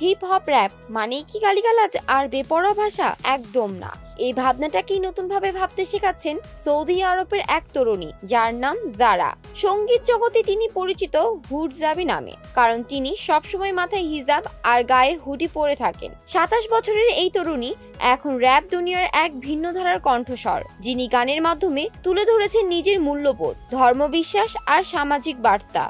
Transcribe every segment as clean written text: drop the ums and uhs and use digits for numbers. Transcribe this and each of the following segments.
Hip hop rap মানেই কি গালিগালাজ আর বেপরোয়া ভাষা? একদম না। এই ভাবনাটাকেই নতুন ভাবে ভাবতে শেখাচ্ছেন সৌদি আরবের এক তরুণী, যার নাম জারা। সঙ্গীত জগতে তিনি পরিচিত হুড জাবি নামে, কারণ তিনি সবসময় মাথায় হিজাব আর গায়ে হুডি পরে থাকেন। ২৭ বছরের এই তরুণী এখন র‍্যাপ দুনিয়ার এক ভিন্ন ধারার কণ্ঠস্বর, যিনি গানের মাধ্যমে তুলে ধরেছেন নিজের মূল্যবোধ, ধর্মবিশ্বাস আর সামাজিক বার্তা।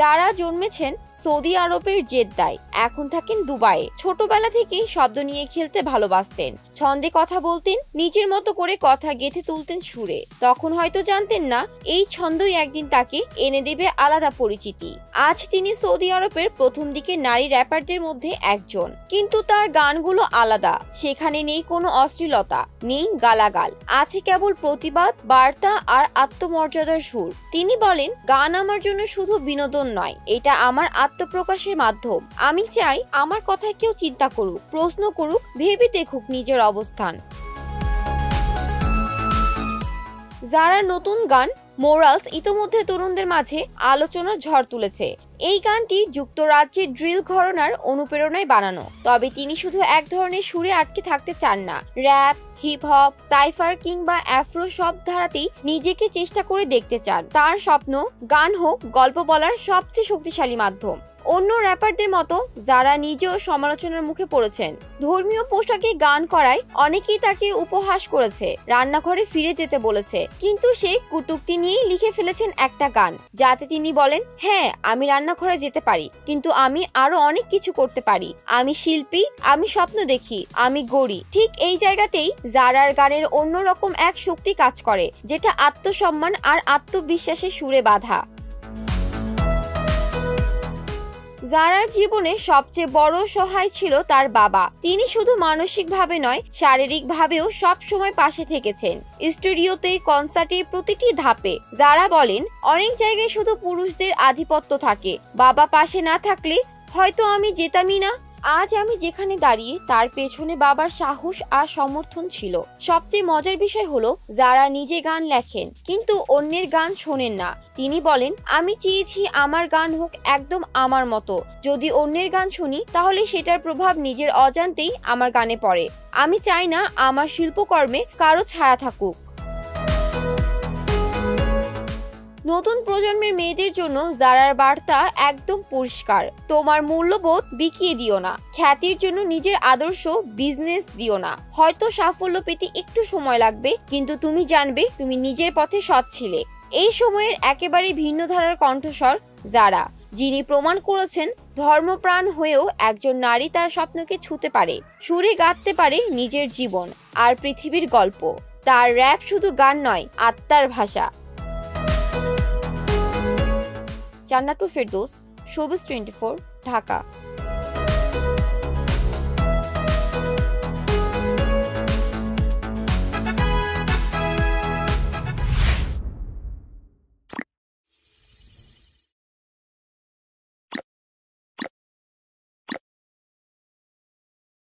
যারা জন্মেছেন সৌদি আরবের জেদ্দায়, এখন থাকেন দুবাইয়ে। ছোটবেলা থেকেই শব্দ নিয়ে খেলতে ভালোবাসতেন, ছন্দে কথা বলতেন, নিজের মতো করে কথা গেঁথে তুলতেন সুরে। তখন হয়তো জানতেন না এই ছন্দই একদিন তাকে এনে দেবে আলাদা পরিচিতি। আজ তিনি সৌদি আরবের প্রথম দিকে নারী র্যাপারদের মধ্যে একজন, কিন্তু তার গানগুলো আলাদা। সেখানে নেই কোনো অশ্লীলতা, নেই গালাগাল, আছে কেবল প্রতিবাদ, বার্তা আর আত্মমর্যাদার সুর। তিনি বলেন, গান আমার জন্য শুধু বিনোদন নয়, এটা আমার আত্মপ্রকাশের মাধ্যম। আমি চাই আমার কথায় কেউ চিন্তা করুক, প্রশ্ন করুক, ভেবে দেখুক নিজের অবস্থান। যারা নতুন গান মোরালস ইতোমধ্যে তরুণদের মাঝে আলোচনার ঝড় তুলেছে। এই গানটি যুক্তরাজ্যের ড্রিল ঘরানার অনুপ্রেরণায় বানানো, তবে তিনি শুধু এক ধরনের সুরে আটকে থাকতে চান না। র‍্যাপ, হিপ হপ, সাইফার কিংবা অ্যাফ্রো সব ধারাতেই নিজেকে চেষ্টা করে দেখতে চান। তার স্বপ্ন, গান হোক গল্প বলার সবচেয়ে শক্তিশালী মাধ্যম। অন্য র্যাপারদের মতো যারা নিজেও সমালোচনার মুখে পড়েছেন। ধর্মীয় পোশাকে গান করায় অনেকেই তাকে উপহাস করেছে, রান্নাঘরে ফিরে যেতে বলেছে, কিন্তু সে কটূক্তি নিয়েই লিখে ফেলেছেন একটা গান, যাতে তিনি বলেন, হ্যাঁ আমি রান্নাঘরে যেতে পারি, কিন্তু আমি আরো অনেক কিছু করতে পারি। আমি শিল্পী, আমি স্বপ্ন দেখি, আমি গড়ি। ঠিক এই জায়গাতেই জারার গানের অন্যরকম এক শক্তি কাজ করে, যেটা আত্মসম্মান আর আত্মবিশ্বাসের সুরে বাঁধা। জারার জীবনে সবচেয়ে বড় সহায় ছিল তার বাবা। তিনি শুধু মানসিকভাবে নয়, শারীরিকভাবেও সব সময় পাশে থেকেছেন। স্টুডিওতে, কনসার্টে, প্রতিটি ধাপে। জারা বলেন, অনেক জায়গায় শুধু পুরুষদের আধিপত্য থাকে, বাবা পাশে না থাকলে হয়তো আমি যেতামই না। আজ আমি যেখানে দাঁড়িয়ে তার পেছনে বাবার সাহস আর সমর্থন ছিল। সবচেয়ে মজার বিষয় হলো, যারা নিজে গান লেখেন কিন্তু অন্যের গান শোনেন না। তিনি বলেন, আমি চেয়েছি আমার গান হোক একদম আমার মতো। যদি অন্যের গান শুনি তাহলে সেটার প্রভাব নিজের অজান্তেই আমার গানে পড়ে। আমি চাই না আমার শিল্পকর্মে কারো ছায়া থাকুক। নতুন প্রজন্মের মেয়েদের জন্য জারার বার্তা একদম পরিষ্কার। তোমার মূল্যবোধ বিকিয়ে দিও না, খ্যাতির জন্য নিজের আদর্শ বিজনেস দিও না। হয়তো সাফল্য পেতে একটু সময় লাগবে, কিন্তু তুমি জানবে তুমি নিজের পথে সৎ ছিলে। এই সময়ের একেবারে ভিন্ন ধারার কণ্ঠস্বর জারা, যিনি প্রমাণ করেছেন ধর্মপ্রাণ হয়েও একজন নারী তার স্বপ্নকে ছুঁতে পারে, সুরে গাঁথতে পারে নিজের জীবন আর পৃথিবীর গল্প। তার র‍্যাপ শুধু গান নয়, আত্মার ভাষা। জান্নাতুল ফেরদৌস, শোবিজ 24, ঢাকা।